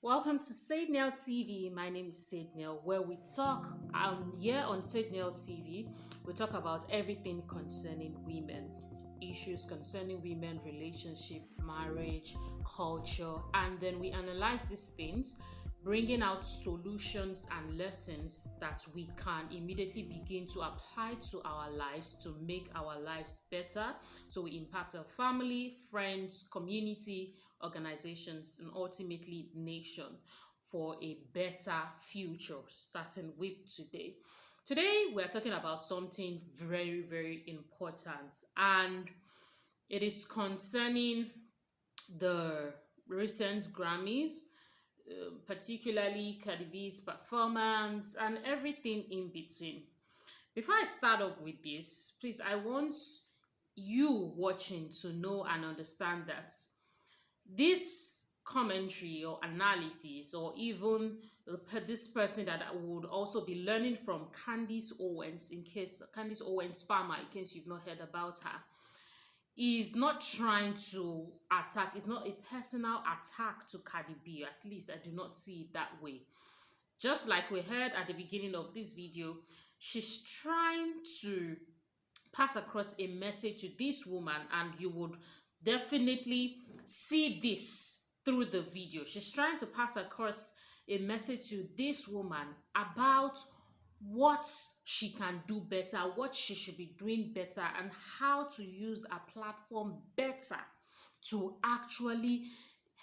Welcome to Sadnell TV. My name is Sadnell, where we talk here on Sadnell TV. We talk about everything concerning women, issues concerning women, relationship, marriage, culture, and then we analyze these things, bringing out solutions and lessons that we can immediately begin to apply to our lives to make our lives better. So we impact our family, friends, community, organizations, and ultimately nation for a better future, starting with today. Today, we're talking about something very, very important, and it is concerning the recent Grammys, particularly Cardi B's performance and everything in between. Before I start off with this, please, I want you watching to know and understand that this commentary or analysis, or even this person that I would also be learning from, Candace Owens, in case Candace Owens Farmer, in case you've not heard about her, is not trying to attack, it's not a personal attack to Cardi B. At least I do not see it that way. Just like we heard at the beginning of this video, she's trying to pass across a message to this woman, and you would definitely see this through the video. She's trying to pass across a message to this woman about what she can do better, what she should be doing better, and how to use a platform better to actually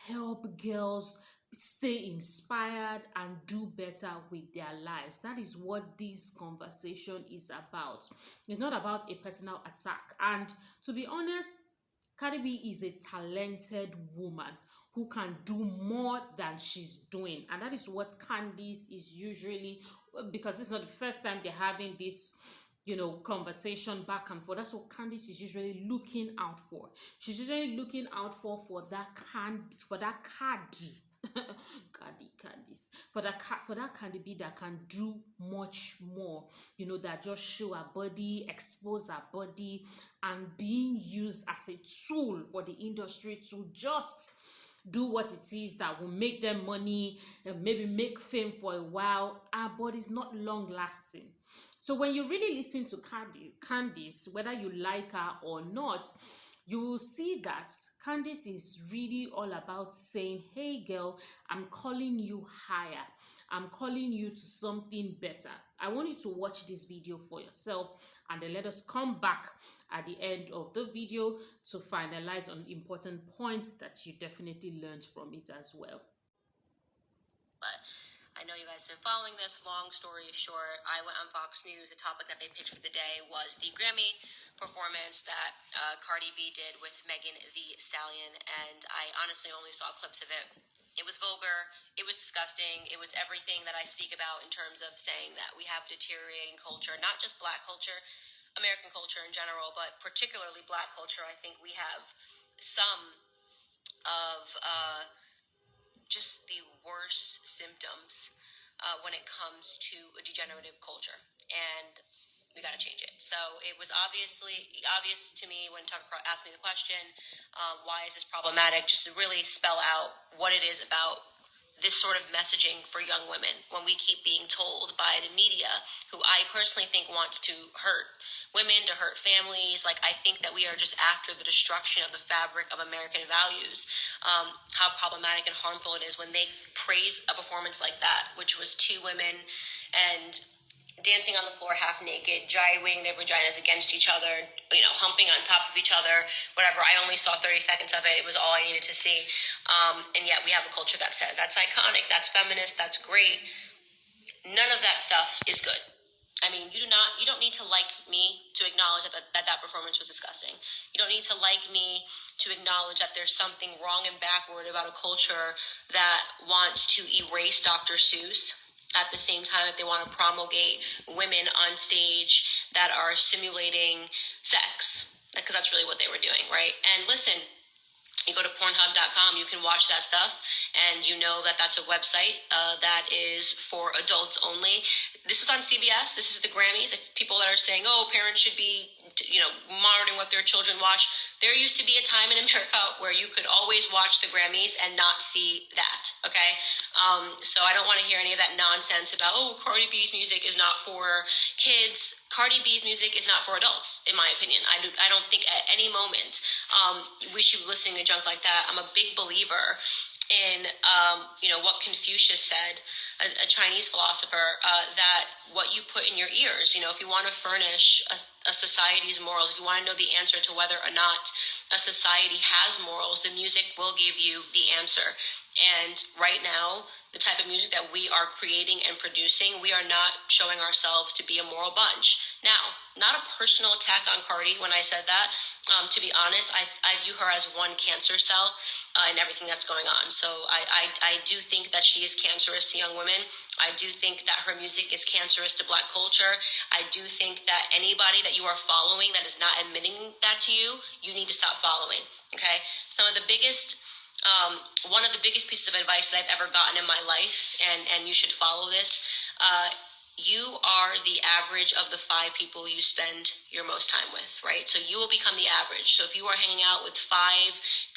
help girls stay inspired and do better with their lives. That is what this conversation is about. It's not about a personal attack. And to be honest, Cardi B is a talented woman who can do more than she's doing. And that is what Candice is usually, because it's not the first time they're having this, conversation back and forth. That's what Candice is usually looking out for. She's usually looking out for that for that Cardi. Candice, for that Candy B that can do much more, that just show her body, expose her body, and being used as a tool for the industry to just do what it is that will make them money and maybe make fame for a while, but it's not long lasting. So when you really listen to Candice, whether you like her or not, you will see that Candice is really all about saying, hey girl, I'm calling you higher. I'm calling you to something better. I want you to watch this video for yourself, and then let us come back at the end of the video to finalize on important points that you definitely learned from it as well. But I know you guys have been following this. Long story short, I went on Fox News. The topic that they picked for the day was the Grammy performance that Cardi B did with Megan Thee Stallion, and I honestly only saw clips of it. It was vulgar, it was disgusting, it was everything that I speak about in terms of saying that we have deteriorating culture, not just black culture, American culture in general, but particularly black culture. I think we have some of just the worst symptoms when it comes to a degenerative culture, and we got to change it. So it was obvious to me when Tucker asked me the question, why is this problematic, just to really spell out what it is about this sort of messaging for young women when we keep being told by the media, who I personally think wants to hurt women, to hurt families. Like, I think that we are just after the destruction of the fabric of American values. How problematic and harmful it is when they praise a performance like that, which was two women and dancing on the floor half naked, gyrating their vaginas against each other, humping on top of each other, whatever. I only saw 30 seconds of it. It was all I needed to see. And yet we have a culture that says that's iconic, that's feminist, that's great. None of that stuff is good. I mean, you don't need to like me to acknowledge that performance was disgusting. You don't need to like me to acknowledge that there's something wrong and backward about a culture that wants to erase Dr. Seuss at the same time that they want to promulgate women on stage that are simulating sex, because that's really what they were doing, right? And listen, you go to Pornhub.com, you can watch that stuff, and you know that that's a website that is for adults only. This is on CBS. This is the Grammys. If people that are saying, oh, parents should be, monitoring what their children watch, there used to be a time in America where you could always watch the Grammys and not see that, okay? So I don't want to hear any of that nonsense about, oh, Cardi B's music is not for kids. Cardi B's music is not for adults, in my opinion. I don't think at any moment we should be listening to junk like that. I'm a big believer in, what Confucius said, a Chinese philosopher, that what you put in your ears, if you want to furnish a society's morals, if you want to know the answer to whether or not a society has morals, the music will give you the answer. And right now, the type of music that we are creating and producing, we are not showing ourselves to be a moral bunch. Now, not a personal attack on Cardi when I said that. To be honest, I view her as one cancer cell in everything that's going on. So I do think that she is cancerous to young women. I do think that her music is cancerous to Black culture. I do think that anybody that you are following that is not admitting that to you, you need to stop following. Okay? Some of the biggest one of the biggest pieces of advice that I've ever gotten in my life, and you should follow this, you are the average of the 5 people you spend your most time with, right? So you will become the average. So if you are hanging out with 5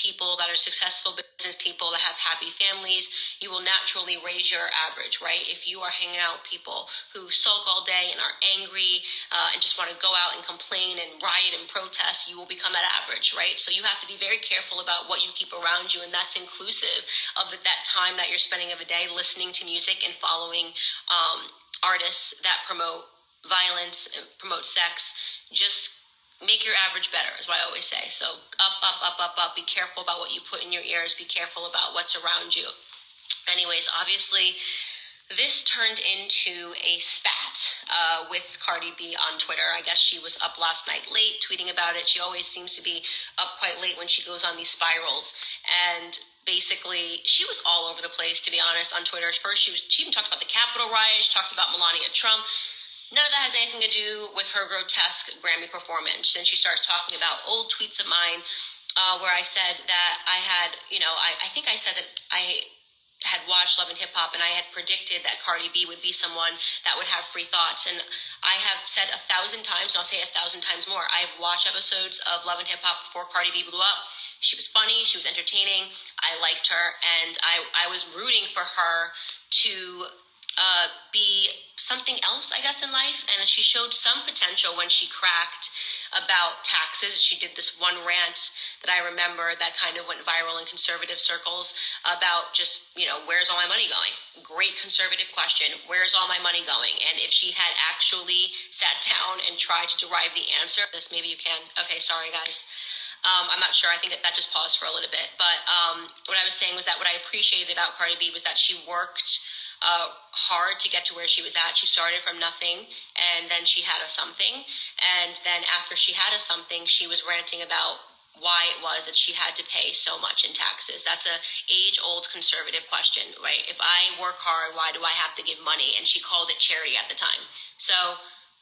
people that are successful business people that have happy families, you will naturally raise your average, right? If you are hanging out with people who sulk all day and are angry and just want to go out and complain and riot and protest, you will become that average, right? So you have to be very careful about what you keep around you, and that's inclusive of that time that you're spending of a day listening to music and following artists that promote violence and promote sex. Just make your average better is what I always say. So up. Be careful about what you put in your ears. Be careful about what's around you. Anyways, obviously, this turned into a spat with Cardi B on Twitter. I guess she was up last night late tweeting about it. She always seems to be up quite late when she goes on these spirals. And basically, she was all over the place, to be honest, on Twitter. First, she even talked about the Capitol riot. She talked about Melania Trump. None of that has anything to do with her grotesque Grammy performance. And she starts talking about old tweets of mine where I said that I had, I think I said that I had watched Love and Hip Hop, and I had predicted that Cardi B would be someone that would have free thoughts. And I have said 1,000 times, and I'll say 1,000 times more, I've watched episodes of Love and Hip Hop before Cardi B blew up. She was funny, she was entertaining, I liked her, and I was rooting for her to be something else, I guess, in life. And she showed some potential when she cracked about taxes. She did this one rant that I remember that kind of went viral in conservative circles about just, where's all my money going? Great conservative question. Where's all my money going? And if she had actually sat down and tried to derive the answer, this maybe you can. Okay, sorry guys. I'm not sure. I think that just paused for a little bit. But what I was saying was that what I appreciated about Cardi B was that she worked hard to get to where she was at. She started from nothing, and then she had a something. And then after she had a something, she was ranting about why it was that she had to pay so much in taxes. That's a age-old conservative question, right? If I work hard, why do I have to give money? And she called it charity at the time. So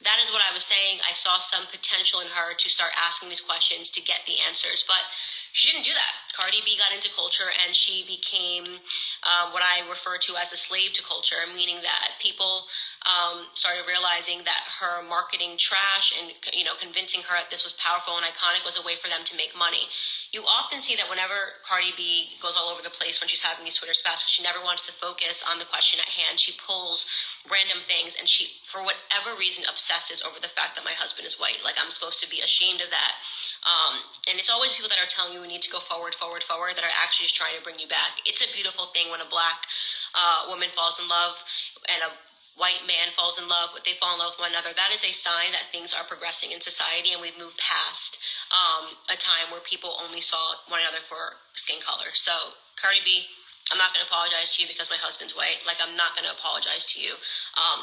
that is what I was saying. I saw some potential in her to start asking these questions to get the answers, but she didn't do that. Cardi B got into culture, and she became what I refer to as a slave to culture, meaning that people started realizing that her marketing trash and convincing her that this was powerful and iconic was a way for them to make money. You often see that whenever Cardi B goes all over the place when she's having these Twitter spats, because she never wants to focus on the question at hand. She pulls random things, and she, for whatever reason, obsesses over the fact that my husband is white. Like, I'm supposed to be ashamed of that. And it's always people that are telling you we need to go forward, that are actually just trying to bring you back. It's a beautiful thing when a Black woman falls in love and a white man falls in love, they fall in love with one another. That is a sign that things are progressing in society, and we've moved past a time where people only saw one another for skin color. So, Cardi B, I'm not going to apologize to you because my husband's white. Like, I'm not going to apologize to you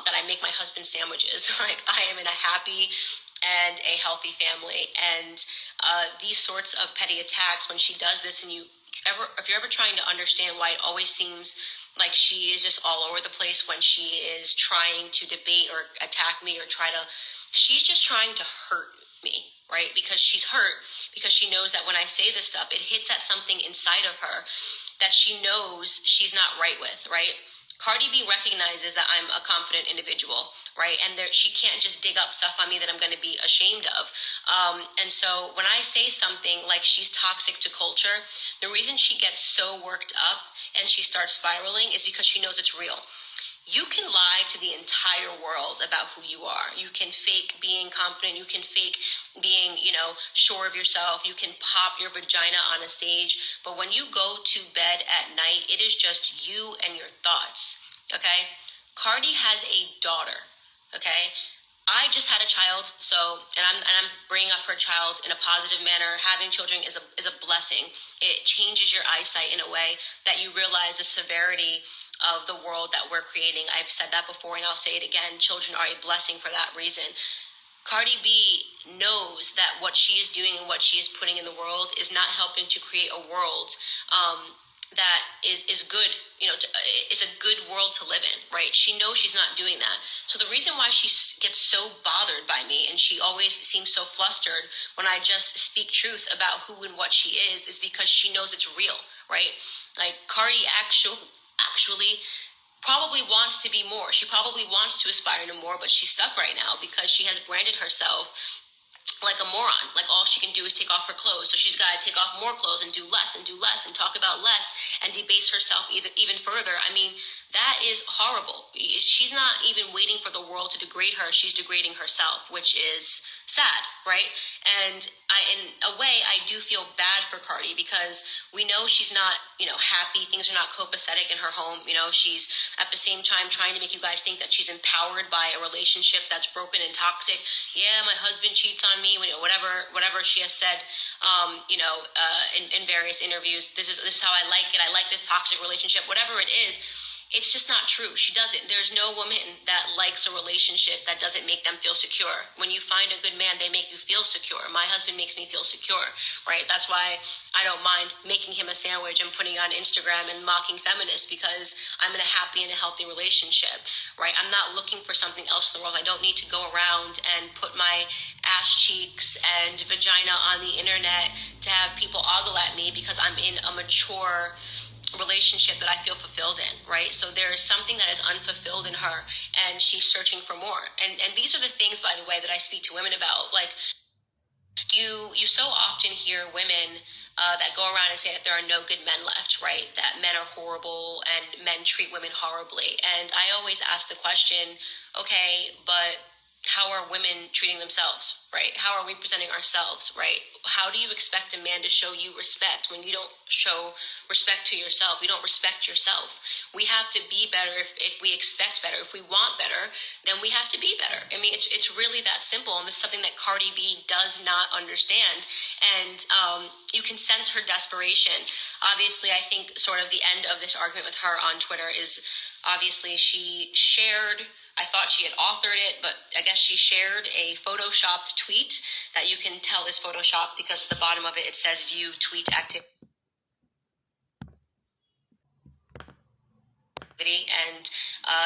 that I make my husband sandwiches. Like, I am in a happy and a healthy family. And these sorts of petty attacks, when she does this, and if you're ever trying to understand why it always seems like she is just all over the place when she is trying to debate or attack me or she's just trying to hurt me, right? Because she's hurt, because she knows that when I say this stuff, it hits at something inside of her that she knows she's not right with, right? Cardi B recognizes that I'm a confident individual, right? And she can't just dig up stuff on me that I'm going to be ashamed of. And so when I say something like she's toxic to culture, the reason she gets so worked up and she starts spiraling is because she knows it's real. You can lie to the entire world about who you are. You can fake being confident. You can fake being, sure of yourself. You can pop your vagina on a stage. But when you go to bed at night, it is just you and your thoughts. Okay? Cardi has a daughter. Okay? I just had a child, and I'm bringing up her child in a positive manner. Having children is a blessing. It changes your eyesight in a way that you realize the severity of the world that we're creating. I've said that before, and I'll say it again. Children are a blessing for that reason. Cardi B knows that what she is doing and what she is putting in the world is not helping to create a world that is good, is a good world to live in, right? She knows she's not doing that. So the reason why she gets so bothered by me and she always seems so flustered when I just speak truth about who and what she is because she knows it's real, right? Like Cardi actually probably wants to be more. She probably wants to aspire to more, but she's stuck right now because she has branded herself like a moron. Like all she can do is take off her clothes. So she's got to take off more clothes and do less and talk about less and debase herself even further. I mean, that is horrible. She's not even waiting for the world to degrade her. She's degrading herself, which is sad, right? And in a way, I do feel bad for Cardi because we know she's not, happy. Things are not copacetic in her home. She's at the same time trying to make you guys think that she's empowered by a relationship that's broken and toxic. Yeah, my husband cheats on me. Whatever she has said, in various interviews. This is how I like it. I like this toxic relationship. Whatever it is. It's just not true. She doesn't. There's no woman that likes a relationship that doesn't make them feel secure. When you find a good man, they make you feel secure. My husband makes me feel secure, right? That's why I don't mind making him a sandwich and putting it on Instagram and mocking feminists because I'm in a happy and a healthy relationship, right? I'm not looking for something else in the world. I don't need to go around and put my ass cheeks and vagina on the internet to have people ogle at me because I'm in a mature relationship that I feel fulfilled in, right? So there is something that is unfulfilled in her and she's searching for more. And these are the things, by the way, that I speak to women about. Like you so often hear women that go around and say that there are no good men left, right? That men are horrible and men treat women horribly. And I always ask the question, okay, but how are women treating themselves, right? How are we presenting ourselves, right? How do you expect a man to show you respect when you don't show respect to yourself? You don't respect yourself. We have to be better if we expect better. If we want better, then we have to be better. I mean, it's really that simple. And this is something that Cardi B does not understand. And you can sense her desperation. Obviously, I think sort of the end of this argument with her on Twitter is obviously she shared, I thought she had authored it, but I guess she shared a photoshopped tweet that you can tell is photoshopped because at the bottom of it, it says view tweet activity. And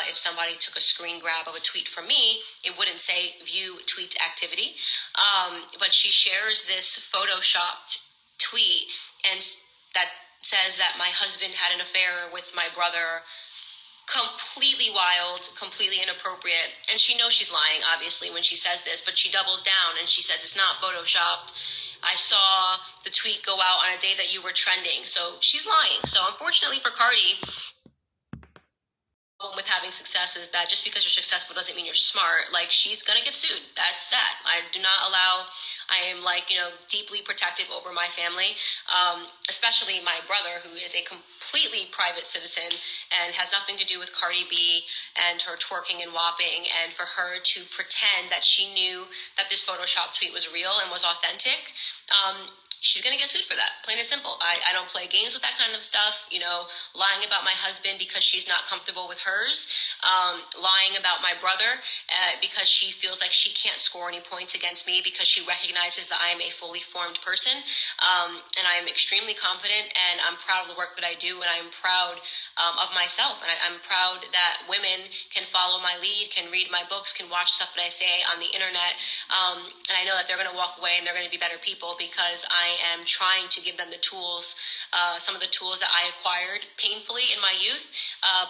if somebody took a screen grab of a tweet from me, it wouldn't say view tweet activity. But she shares this photoshopped tweet and that says that my husband had an affair with my brother. Completely wild, completely inappropriate. And she knows she's lying, obviously, when she says this, but she doubles down and she says it's not photoshopped. I saw the tweet go out on a day that you were trending. So she's lying. So unfortunately for Cardi, with having success is that just because you're successful doesn't mean you're smart. Like, she's gonna get sued. That's that. I do not allow, I am deeply protective over my family, especially my brother, who is a completely private citizen and has nothing to do with Cardi B and her twerking and whopping, and for her to pretend that she knew that this Photoshop tweet was real and was authentic, she's going to get sued for that, plain and simple. I don't play games with that kind of stuff, lying about my husband because she's not comfortable with hers, lying about my brother because she feels like she can't score any points against me because she recognizes that I am a fully formed person, and I am extremely confident, and I'm proud of the work that I do, and I'm proud of myself, and I'm proud that women can follow my lead, can read my books, can watch stuff that I say on the internet, and I know that they're going to walk away and they're going to be better people because I I am trying to give them the tools, some of the tools that I acquired painfully in my youth,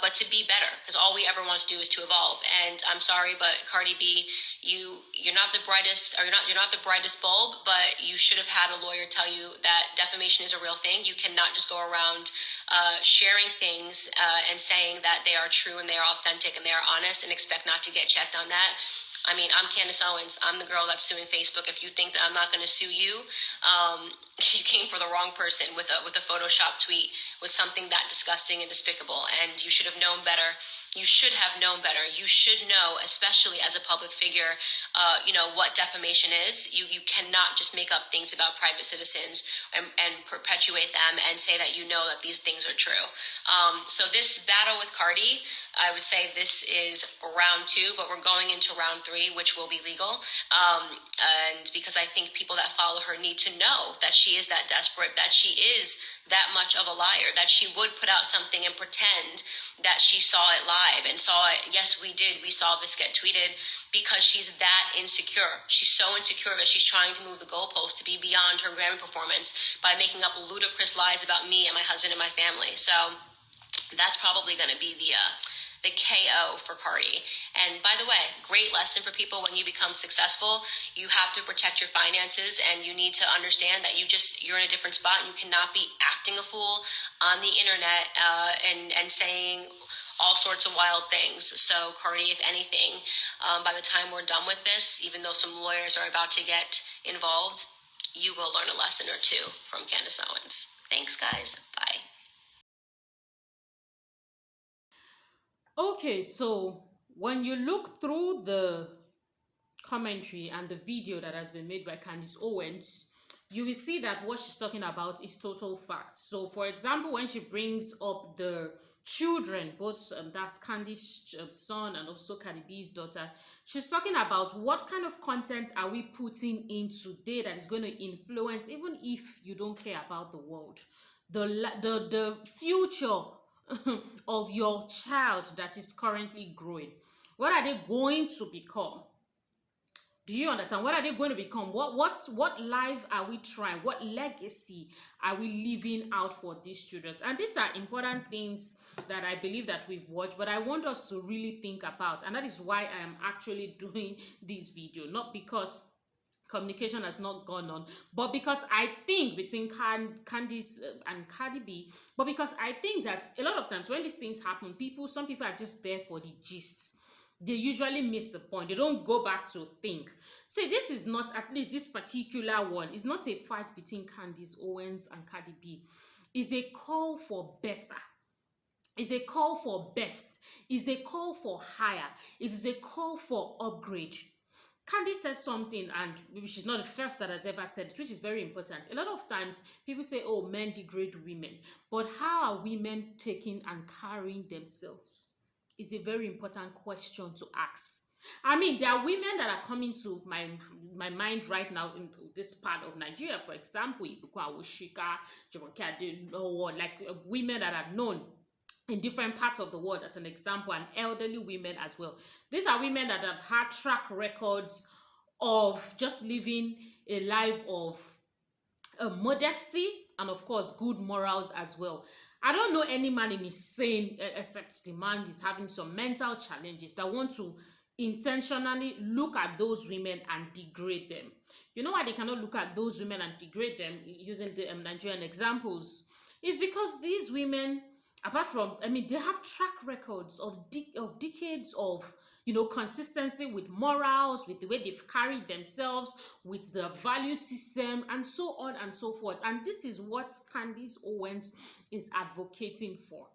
but to be better, because all we ever want to do is to evolve. And I'm sorry, but Cardi B, you're not the brightest, or you're not the brightest bulb, but you should have had a lawyer tell you that defamation is a real thing. You cannot just go around sharing things and saying that they are true and they are authentic and they are honest and expect not to get checked on that. I mean, I'm Candace Owens. I'm the girl that's suing Facebook. If you think that I'm not going to sue you, you came for the wrong person with a Photoshop tweet with something that disgusting and despicable. And you should have known better. You should have known better. You should know, especially as a public figure, what defamation is. You cannot just make up things about private citizens and perpetuate them and say that you know that these things are true. So this battle with Cardi, I would say this is round 2, but we're going into round 3, which will be legal. And because I think people that follow her need to know that she is that desperate, that she is that much of a liar, that she would put out something and pretend that she saw it live and saw it. Yes, we did. We saw this get tweeted, because she's that insecure. She's so insecure that she's trying to move the goalpost to be beyond her Grammy performance by making up ludicrous lies about me and my husband and my family. So that's probably going to be the KO for Cardi. And by the way, great lesson for people: when you become successful, you have to protect your finances, and you need to understand that you're in a different spot, and you cannot be acting a fool on the internet and saying all sorts of wild things. So Cardi, if anything, by the time we're done with this, even though some lawyers are about to get involved, you will learn a lesson or two from Candace Owens. Thanks, guys. Bye. Okay, so when you look through the commentary and the video that has been made by Candace Owens, you will see that what she's talking about is total fact. So, for example, when she brings up the children, both that's Candace's son and also Cardi B's daughter, she's talking about what kind of content are we putting in today that is going to influence, even if you don't care about the world, the future of your child that is currently growing. What are they going to become? Do you understand? What are they going to become? What life are we trying? What legacy are we living out for these children? And these are important things that I believe that we've watched, but I want us to really think about. And that is why I am actually doing this video. Not because communication has not gone on, but because I think between Candice and Cardi B, but because I think that a lot of times when these things happen, some people are just there for the gist. They usually miss the point. They don't go back to think. See, this is not, at least this particular one, is not a fight between Candace Owens and Cardi B. It's a call for better. It's a call for best. It's a call for higher. It is a call for upgrade. Candace says something, and maybe she's not the first that has ever said it, which is very important. A lot of times, people say, oh, men degrade women. But how are women taking and carrying themselves? Is a very important question to ask. I mean, there are women that are coming to my mind right now in this part of Nigeria, for example, like women that are known in different parts of the world as an example, and elderly women as well. These are women that have had track records of just living a life of modesty and, of course, good morals as well. I don't know any man in his sane, except the man is having some mental challenges, that want to intentionally look at those women and degrade them. You know why they cannot look at those women and degrade them, using the Nigerian examples? It's because these women, apart from, I mean, they have track records of decades of, consistency with morals, with the way they've carried themselves, with the value system, and so on and so forth. And this is what Candace Owens is advocating for.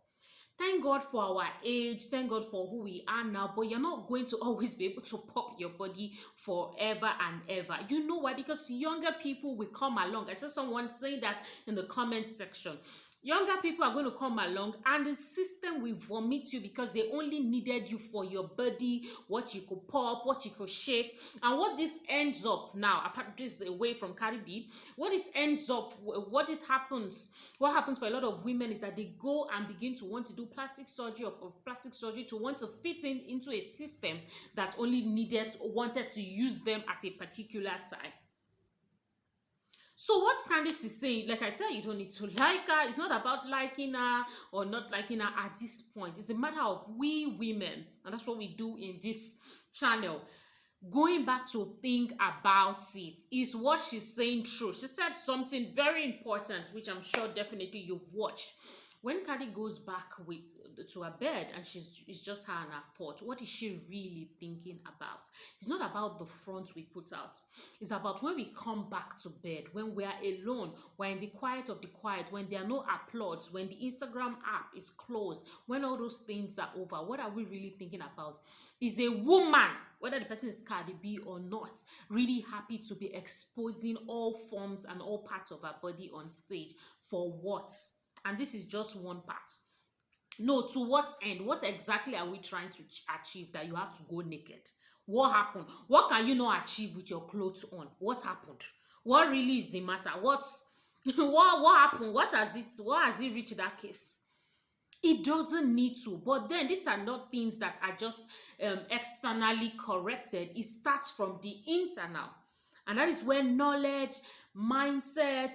Thank God for our age. Thank God for who we are now. But you're not going to always be able to pop your body forever and ever. You know why? Because younger people will come along. I saw someone saying that in the comment section. Younger people are going to come along, and the system will vomit you because they only needed you for your body, what you could pop, what you could shape. And what this ends up now, apart this away from Cardi B, what happens for a lot of women is that they go and begin to want to do plastic surgery to want to fit into a system that only wanted to use them at a particular time. So what Candice is saying, like I said, you don't need to like her. It's not about liking her or not liking her at this point. It's a matter of we women, and that's what we do in this channel. Going back to think about it. Is what she's saying true? She said something very important, which I'm sure definitely you've watched. When Cardi goes back with to her bed and it's just her and her thought, what is she really thinking about? It's not about the front we put out. It's about when we come back to bed, when we are alone, we're in the quiet of the quiet, when there are no applauds, when the Instagram app is closed, when all those things are over. What are we really thinking about? Is a woman, whether the person is Cardi B or not, really happy to be exposing all forms and all parts of her body on stage? For what? And this is just one part. No, to what end? What exactly are we trying to achieve that you have to go naked? What happened? What can you not achieve with your clothes on? What happened? What really is the matter? What's what happened? What has it reached that case? It doesn't need to. But then these are not things that are just externally corrected. It starts from the internal. And that is where knowledge, mindset,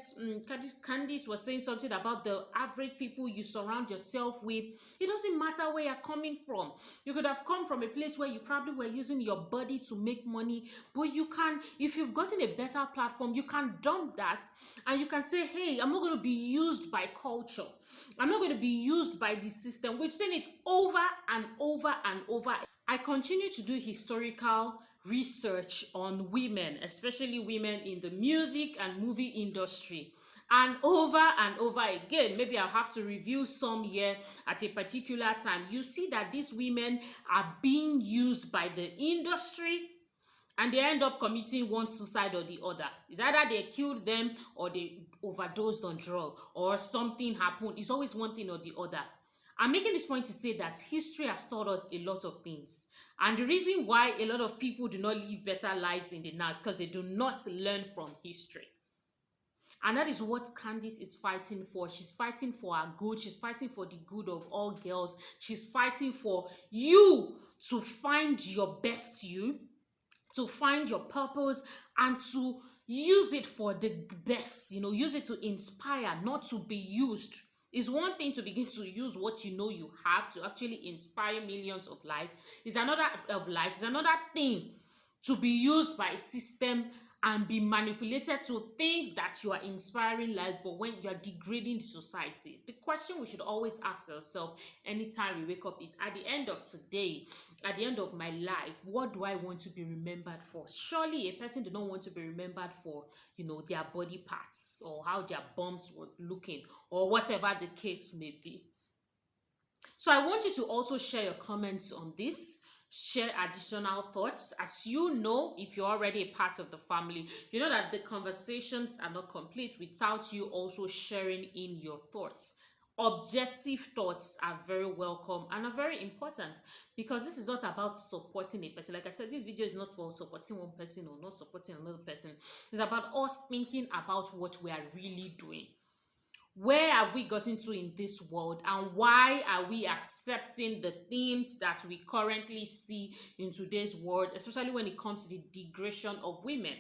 Candice was saying something about the average people you surround yourself with. It doesn't matter where you're coming from. You could have come from a place where you probably were using your body to make money, but you can, if you've gotten a better platform, you can dump that and you can say, hey, I'm not going to be used by culture. I'm not going to be used by the system. We've seen it over and over and over. I continue to do historical research on women, especially women in the music and movie industry. And over again, maybe I'll have to review some here at a particular time. You see that these women are being used by the industry and they end up committing one suicide or the other. It's either they killed them or they overdosed on drugs or something happened. It's always one thing or the other. I'm making this point to say that history has taught us a lot of things. And the reason why a lot of people do not live better lives in the now is because they do not learn from history. And that is what Candice is fighting for. She's fighting for our good. She's fighting for the good of all girls. She's fighting for you to find your best you, to find your purpose, and to use it for the best. Use it to inspire, not to be used. It's one thing to begin to use what you know you have to actually inspire millions of lives. It's another thing to be used by a system and be manipulated to think that you are inspiring lives, but when you are degrading the society. The question we should always ask ourselves anytime we wake up is, at the end of today, at the end of my life, what do I want to be remembered for? Surely a person does not want to be remembered for, their body parts or how their bumps were looking or whatever the case may be. So I want you to also share your comments on this. Share additional thoughts. As you know, if you're already a part of the family, you know that the conversations are not complete without you also sharing in your thoughts. Objective thoughts are very welcome and are very important, because this is not about supporting a person. Like I said, this video is not for supporting one person or not supporting another person. It's about us thinking about what we are really doing. Where have we gotten to in this world, and why are we accepting the things that we currently see in today's world, especially when it comes to the degradation of women?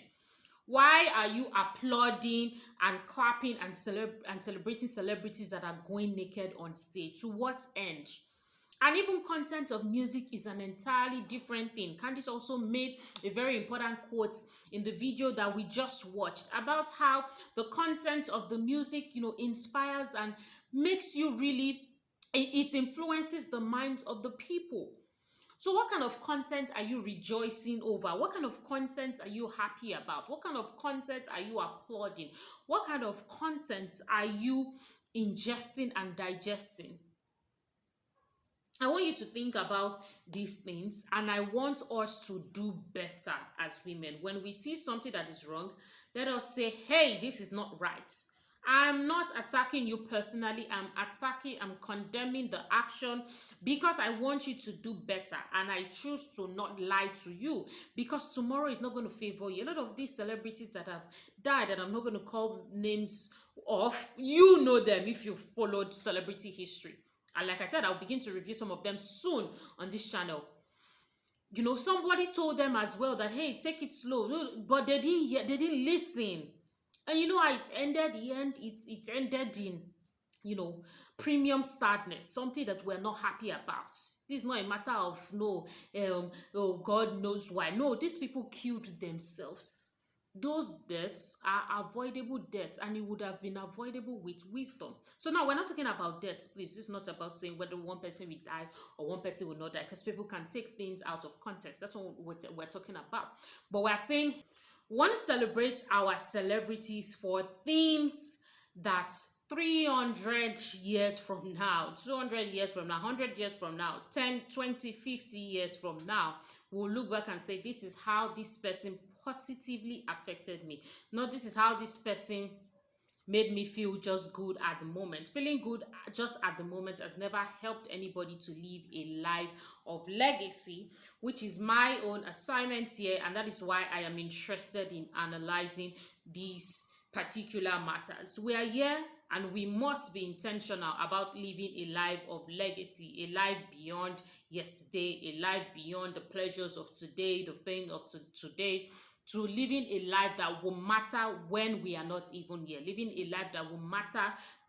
Why are you applauding and clapping and celebrating celebrities that are going naked on stage? To what end? And even content of music is an entirely different thing. Candice also made a very important quote in the video that we just watched about how the content of the music, inspires and makes you really, it influences the minds of the people. So what kind of content are you rejoicing over? What kind of content are you happy about? What kind of content are you applauding? What kind of content are you ingesting and digesting? I want you to think about these things, and I want us to do better as women. When we see something that is wrong, let us say, hey, this is not right. I'm not attacking you personally. I'm condemning the action because I want you to do better, and I choose to not lie to you, because tomorrow is not going to favor you. A lot of these celebrities that have died, and I'm not going to call names of, you know them if you've followed celebrity history. And like I said, I'll begin to review some of them soon on this channel. Somebody told them as well that, hey, take it slow. But they didn't hear, they didn't listen. And you know how it ended? It ended in, you know, premium sadness, something that we're not happy about. This is not a matter of no, oh, God knows why. No, these people killed themselves. Those deaths are avoidable deaths, and it would have been avoidable with wisdom. So now we're not talking about deaths, please. It's not about saying whether one person will die or one person will not die, because people can take things out of context. That's what we're talking about. But we're saying, one celebrates our celebrities for things that 300 years from now, 200 years from now, 100 years from now, 10, 20, 50 years from now, we'll look back and say, this is how this person positively affected me. Not this is how this person made me feel just good at the moment. Feeling good just at the moment has never helped anybody to live a life of legacy, which is my own assignment here, and that is why I am interested in analyzing these particular matters. We are here and we must be intentional about living a life of legacy, a life beyond yesterday, a life beyond the pleasures of today, the fame of today, to living a life that will matter when we are not even here, living a life that will matter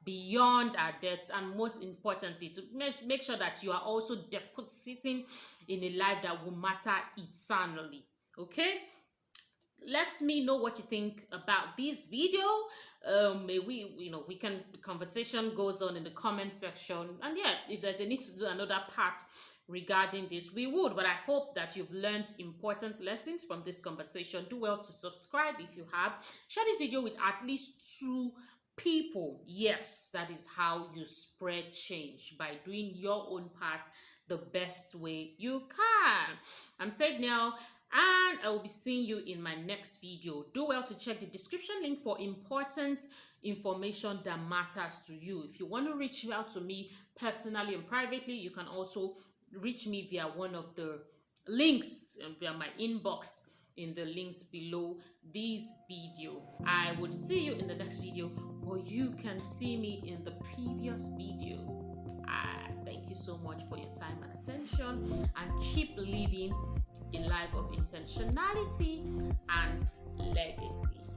beyond our deaths, and most importantly, to make sure that you are also depositing in a life that will matter eternally. Okay, let me know what you think about this video. May we, we can, the conversation goes on in the comment section, and yeah, if there's a need to do another part regarding this, we would. But I hope that you've learned important lessons from this conversation. Do well to subscribe if you have. Share this video with at least 2 people. Yes, that is how you spread change, by doing your own part the best way you can. I'm Said now, and I will be seeing you in my next video. Do well to check the description link for important information that matters to you. If you want to reach out to me personally and privately, you can also reach me via one of the links and via my inbox in the links below this video. I would see you in the next video, or you can see me in the previous video. Thank you so much for your time and attention, and keep living a life of intentionality and legacy.